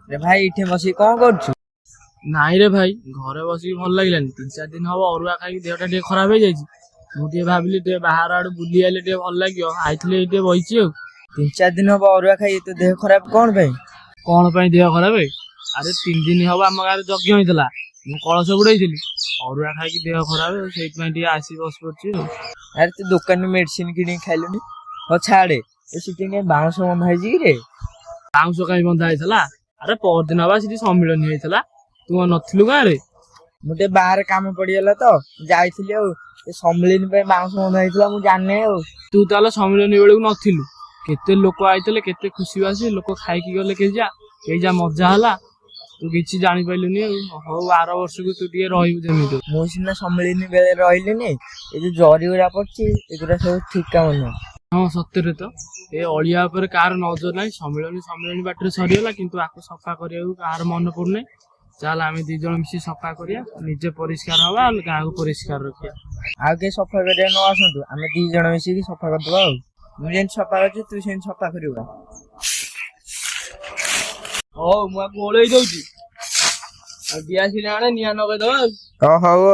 रे भाई इठे बसी कौन करछु? नाई रे भाई घरे बसिक भल लागिलानी 3-4 दिन हम अरुआ खाई देहटा टे खराब हो जाइए। मुझे भाविली टे बाहर आड़ बुली आइले टे भल लागियो आइथिले एटे बइची। 3-4 दिन हब अरुआ खाई तो देह खराब कौन भाई? कौन पई देह खराब है? अरे 3 दिन हब आम गाँव यज्ञ होइतला मु कलश बुड़ैथिली अरुआ खाई देह खराब सेइत पई टे आसी बस पड़ची। अरे तू दुकान में मेडिसिन किनी खाइलुनी हो छाड़े ए सिटी ने बाउंस बंधा है रे। बाउंस कहीं बंधा होइतला? अरे पर दिन हबा सिटी सम्मिलन होइतला तू नथिलु गाँ रे? मुझे बाहर काम पड़गला तो जाइथिली आ सम्मिलन पे बाउंस बंधा ହେଇଥିଲା ମୁଁ ଜାଣିନି ଆଉ। तू ताले सम्मिलन बेलू नथिलु केते लोक आइतले केते खुशी बासी लोक खाइकी गले के जा मजा हला तू किछि जानि पाइलुनी। हो 12 वर्ष को तू टिके रहिबु जेमितो। ମୁଁ सिना सम्मिलन बेले ରହିଲିନି ए जो जरी उरा पड़ची एगुरा सब ठीक काम न। हाँ सत्य तो ए अलिया पर कार नजर ना सम्मिलन बाटर सरीगला किंतु आको सफा करिया कार मन पड़ने चल आम 2 जन मिसी सफा करिया निजे परिष्कार हवा गाँ को परिष्कार रखिया। आउ के सफा करिया न आसंतु आमे 2 जण मिसी सफा कर दबा। ମୁଁ ଯେମିତି ସଫା କରୁଛି ତୁ ସେମିତି ସଫା କରିବୁ। ହଉ ମୁଁ ଆକୁ ଓଳେଇ ଦଉଛି ଆଉ ଦିଆ ଆସିଲେ ଆଣେ ନିଆଁ ନଗେଇଦବା। ହଉ।